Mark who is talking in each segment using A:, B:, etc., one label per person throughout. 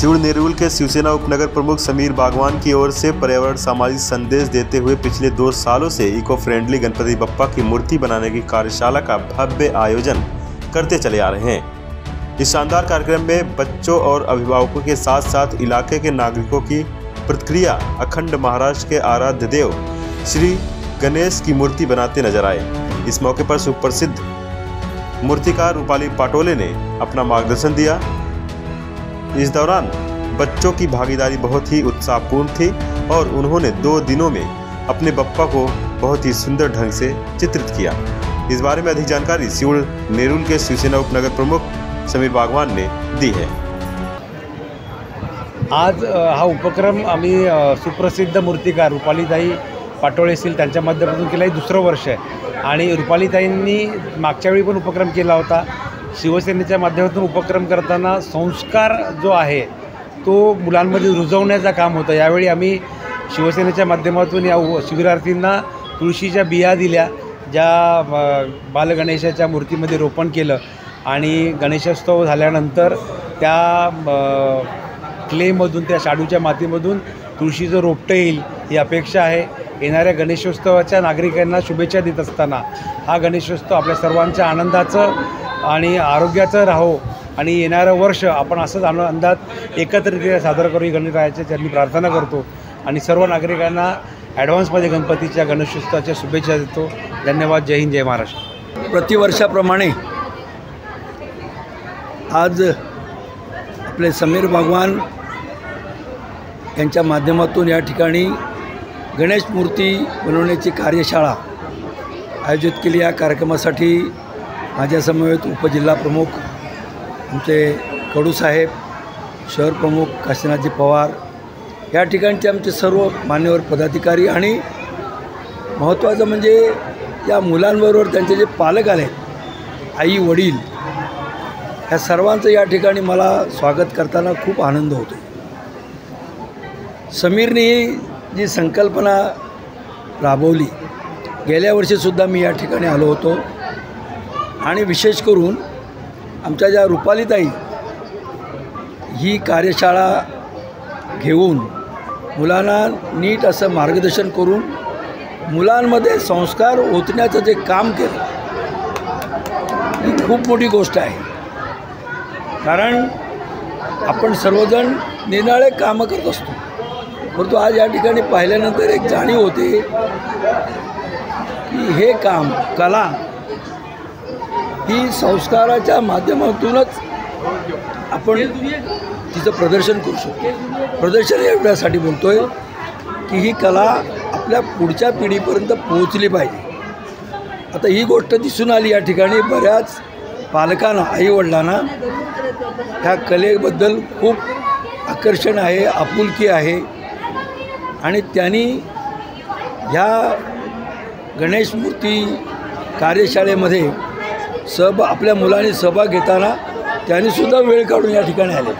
A: सिउड़ नेरुल के शिवसेना उपनगर प्रमुख समीर बागवान की ओर से पर्यावरण सामाजिक संदेश देते हुए पिछले 2 सालों से इको फ्रेंडली गणपति बप्पा की मूर्ति बनाने की कार्यशाला का भव्य आयोजन करते चले आ रहे हैं। इस शानदार कार्यक्रम में बच्चों और अभिभावकों के साथ साथ इलाके के नागरिकों की प्रतिक्रिया अखंड महाराष्ट्र के आराध्य देव श्री गणेश की मूर्ति बनाते नजर आए। इस मौके पर सुप्रसिद्ध मूर्तिकार रूपाली पाटोले ने अपना मार्गदर्शन दिया। इस दौरान बच्चों की भागीदारी बहुत ही उत्साहपूर्ण थी और उन्होंने 2 दिनों में अपने बप्पा को बहुत ही सुंदर ढंग से चित्रित किया। इस बारे में अधिक जानकारी सिउड़ नेरुल के शिवसेना उपनगर प्रमुख समीर बागवान ने दी है।
B: आज हा उपक्रम आम्ही सुप्रसिद्ध मूर्तिकार रुपालीताई पाटोळे असतील त्यांच्या माध्यमातून केला आहे। 2रं वर्ष आहे आणि रुपालीताईंनी मागच्या वेळी पण उपक्रम केला होता। शिवसेनेच्या माध्यमातून उपक्रम करताना संस्कार जो आहे तो मुलांमध्ये रुजवण्याचं काम होतं। यावेळी आम्ही शिवसेनेच्या माध्यमातून या शिबिरार्थींना तुळशीच्या बिया दिल्या, ज्या बालगणेशाच्या मूर्तीमध्ये रोपण केलं आणि गणेशोत्सव झाल्यानंतर त्या क्लेमधून, त्या शाडूच्या मातीमधून तुळशीचं रोपटं येईल ही अपेक्षा आहे। येणाऱ्या गणेशोत्सवाच्या नागरिकांना शुभेच्छा देत असताना हा गणेशोत्सव आपल्या सर्वांच्या आनंदाचं आणि आरोग्याचं राहो आणि येणारं वर्ष आपण असंच आनंदात एकत्रितरित्या साजरं करू ही गणरायाची चरणी प्रार्थना करतो आणि सर्व नागरिकांना ॲडव्हान्समध्ये गणपतीच्या गणेशोत्सवाच्या शुभेच्छा देतो। धन्यवाद। जय हिंद, जय महाराष्ट्र।
C: प्रतिवर्षाप्रमाणे आज आपले समीर बागवान यांच्या माध्यमातून या ठिकाणी गणेश मूर्ती बनवण्याची कार्यशाळा आयोजित केली। या कार्यक्रमासाठी माझ्यासमवेत उपजिल्हा प्रमुख आमचे कडूसाहेब, शहर प्रमुख काशीनाथजी पवार, या ठिकाणचे आमचे सर्व मान्यवर पदाधिकारी आणि महत्त्वाचं म्हणजे या मुलांबरोबर त्यांचे जे पालक आले, आई वडील, ह्या सर्वांचं या ठिकाणी मला स्वागत करताना खूप आनंद होतो। समीरने जी संकल्पना राबवली, गेल्या वर्षीसुद्धा मी या ठिकाणी आलो होतो आणि विशेष करून आमच्या ज्या रुपालीताई ही कार्यशाळा घेऊन मुलांना नीट असं मार्गदर्शन करून मुलांमध्ये संस्कार ओतण्याचं जे काम केलं, ही खूप मोठी गोष्ट आहे। कारण आपण सर्वजण निराळे कामं करत असतो, परंतु आज या ठिकाणी पाहिल्यानंतर एक जाणीव होते की हे काम, कला ही संस्काराच्या माध्यमातूनच आपण तिचं प्रदर्शन करू शकतो। प्रदर्शन एवढ्यासाठी बोलतो आहे की ही कला आपल्या पुढच्या पिढीपर्यंत पोहोचली पाहिजे। आता ही गोष्ट दिसून आली या ठिकाणी, बऱ्याच पालकांना, आईवडिलांना ह्या कलेबद्दल खूप आकर्षण आहे, आपुलकी आहे आणि त्यांनी ह्या गणेश मूर्ती कार्यशाळेमध्ये आपल्या मुलांनी सहभाग घेताना त्यांनीसुद्धा वेळ काढून या ठिकाणी आले।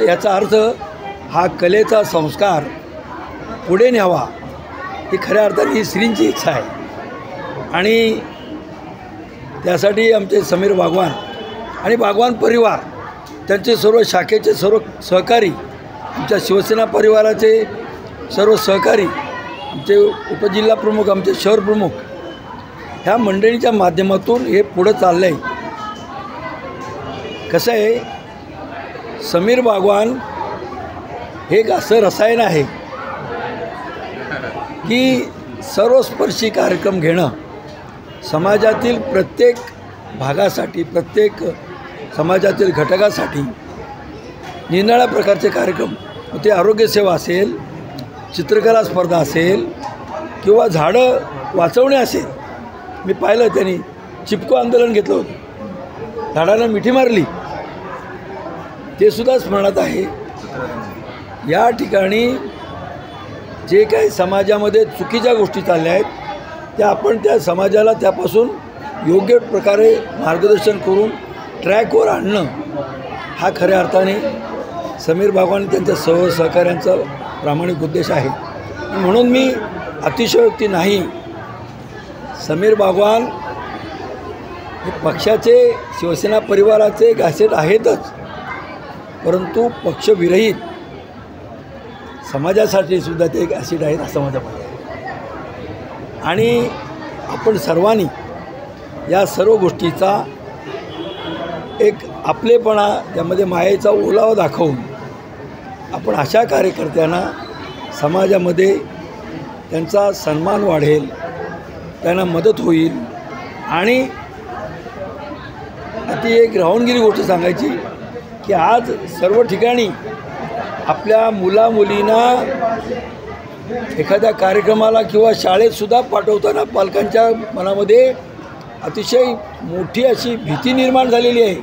C: याचा अर्थ हा कलेचा संस्कार पुढे न्यावा ही खऱ्या अर्थाने ही श्रींची इच्छा आहे आणि त्यासाठी आमचे समीर बागवान आणि बागवान परिवार, त्यांचे सर्व शाखेचे सर्व सहकारी, आमच्या शिवसेना परिवाराचे सर्व सहकारी, आमचे उपजिल्हा प्रमुख, आमचे शहर प्रमुख, ह्या मंडळीच्या माध्यमातून हे पुढं चाललं आहे। कसं आहे, समीर बागवान हे एक असं रसायन आहे की सर्वस्पर्शी कार्यक्रम घेणं, समाजातील प्रत्येक भागासाठी, प्रत्येक समाजातील घटकासाठी निराळ्या प्रकारचे कार्यक्रम, ते आरोग्यसेवा असेल, चित्रकला स्पर्धा असेल किंवा झाडं वाचवणे असेल। मी पाहिलं त्यांनी चिपको आंदोलन घेतलं होतं, झाडाला मिठी मारली, ते सुद्धा स्मरणात आहे। या ठिकाणी जे काही समाजामध्ये चुकीच्या गोष्टी चालल्या आहेत त्या आपण त्या समाजाला त्यापासून योग्य प्रकारे मार्गदर्शन करून ट्रॅकवर आणणं हा खऱ्या अर्थाने समीर बागवान त्यांच्या सहकाऱ्यांचा प्रामाणिक उद्देश आहे। म्हणून मी अतिशयोक्ती नाही, समीर बागवान हे पक्षाचे, शिवसेना परिवाराचे एक ॲसेट आहेतच, परंतु पक्षविरहित समाजासाठी सुद्धा ते एक ॲसिड आहेत असं माझं म्हणणं आहे. आणि आपण सर्वांनी या सर्व गोष्टीचा एक आपलेपणा त्यामध्ये मायेचा ओलावा दाखवून आपण अशा कार्यकर्त्यांना समाजामध्ये त्यांचा सन्मान वाढेल, त्यांना मदत होईल. आणि अति एक राहूनगिरी गोष्ट सांगायची की आज सर्व ठिकाणी आपल्या मुलामुलींना एखाद्या कार्यक्रमाला किंवा शाळेतसुद्धा पाठवताना पालकांच्या मनामध्ये अतिशय मोठी अशी भीती निर्माण झालेली आहे.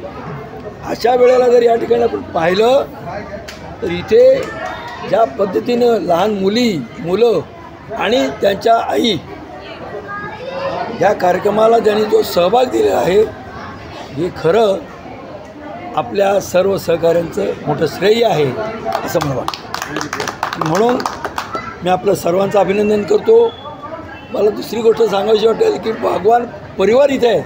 C: अशा वेळेला जर या ठिकाणी आपण पाहिलं तर इथे ज्या पद्धतीनं लहान मुलं आणि त्यांच्या आई या कार्यक्रमाला ज्यांनी जो सहभाग दिलेला आहे हे खरं आपल्या सर्व सहकाऱ्यांचं मोठं श्रेय आहे असं मला वाटतं. म्हणून मी आपलं सर्वांचं अभिनंदन करतो. मला दुसरी गोष्ट सांगायची वाटेल की बागवान परिवार इथे आहे.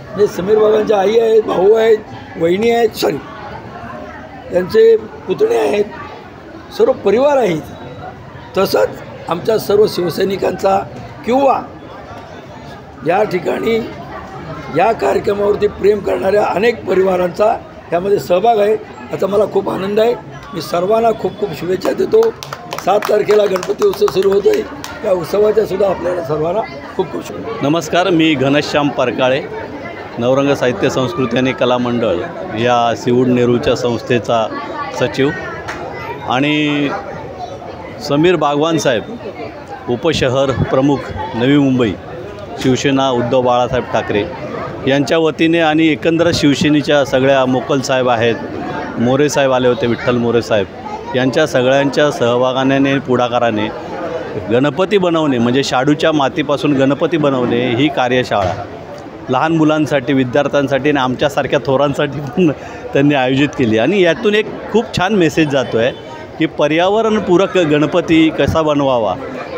C: म्हणजे समीर बाबांच्या आई आहेत, भाऊ आहेत, वहिनी आहेत, त्यांचे पुतणे आहेत, सर्व परिवार आहेत. तसंच आमच्या सर्व शिवसैनिकांचा किंवा या ठिकाणी या कार्यक्रमावरती प्रेम करणाऱ्या अनेक परिवारांचा यामध्ये सहभाग आहे. याचा मला खूप आनंद आहे. मी सर्वांना खूप खूप शुभेच्छा देतो. 7 तारखेला गणपती उत्सव सुरू होतो आहे. त्या उत्सवाच्या सुद्धा आपल्याला सर्वांना खूप खूप शुभेच्छा.
D: नमस्कार, मी घनश्याम परकाळे, नवरंग साहित्य संस्कृती आणि कला मंडळ या सिवूड नेरूळच्या संस्थेचा सचिव. आणि समीर बागवान साहेब उपशहर प्रमुख नवी मुंबई, शिवसेना उद्धव बाळासाहेब ठाकरे यांच्या वतीने आणि एकंदर शिवसेनेच्या सगळ्या मोकल साहेब आहेत, मोरे साहेब आले होते, विठ्ठल मोरे साहेब यांच्या सगळ्यांच्या सहभागाने पुढाकाराने गणपती बनवणे म्हणजे शाडूच्या मातीपासून गणपती बनवणे ही कार्यशाळा लहान मुलांसाठी, विद्यार्थ्यांसाठी आणि आमच्यासारख्या थोरांसाठी पण त्यांनी आयोजित केली. आणि यातून एक खूप छान मेसेज जातो आहे की पर्यावरणपूरक गणपती कसा बनवावा,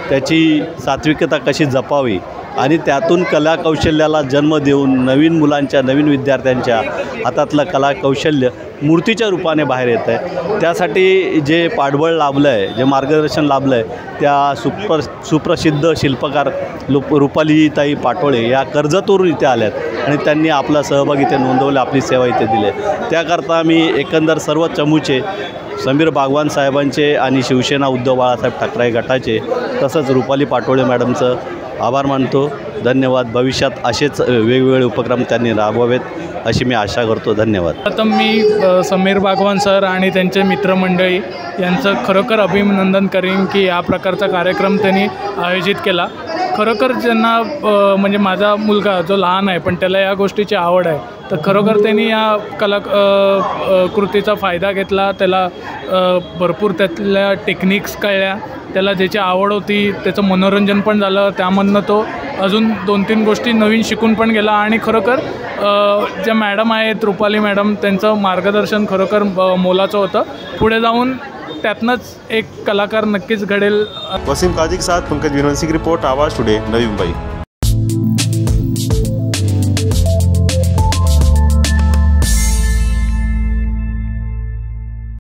D: त्याची सात्विकता कशी जपावी आणि त्यातून कलाकौशल्याला जन्म देऊन नवीन मुलांच्या, नवीन विद्यार्थ्यांच्या हातातलं कलाकौशल्य मूर्तीच्या रूपाने बाहेर येतं आहे. त्यासाठी जे पाठबळ लाभलं आहे, जे मार्गदर्शन लाभलं आहे, त्या सुप्रसिद्ध शिल्पकार रुपालीताई पाटोळे या कर्जतवरून इथे आल्यात आणि त्यांनी आपला सहभाग इथे नोंदवला, आपली सेवा इथे दिली आहे. त्याकरता मी एकंदर सर्व चमूचे, समीर बागवान साहेबांचे आणि शिवसेना उद्धव बाळासाहेब ठाकरे गटाचे तसंच रुपाली पाटोळे मॅडमचं आभार मानतो. धन्यवाद. भविष्यात असेच वेगवेगळे उपक्रम त्यांनी राबवावेत अशी मी आशा करतो. धन्यवाद.
E: आता मी समीर बागवान सर आणि त्यांचे मित्रमंडळी यांचं खरोखर अभिनंदन करेन की या प्रकारचा कार्यक्रम त्यांनी आयोजित केला. खरोखर ज्यांना म्हणजे माझा मुलगा जो लहान आहे पण त्याला या गोष्टीची आवड आहे, तर खरोखर त्यांनी या कृतीचा फायदा घेतला. त्याला भरपूर त्यातल्या टेक्निक्स कळल्या, त्याला ज्याची आवड होती त्याचं मनोरंजन पण झालं, त्यामधनं तो अजून 2-3 गोष्टी नवीन शिकून पण गेला. आणि खरोखर ज्या मॅडम आहेत, रुपाली मॅडम, त्यांचं मार्गदर्शन खरोखर मोलाचं होतं. पुढे जाऊन त्यातनंच एक कलाकार नक्कीच घडेल.
A: वसीम काजी के साथ पंकज विनोद सिंह की रिपोर्ट, आवाज़ टुडे, नवी मुंबई.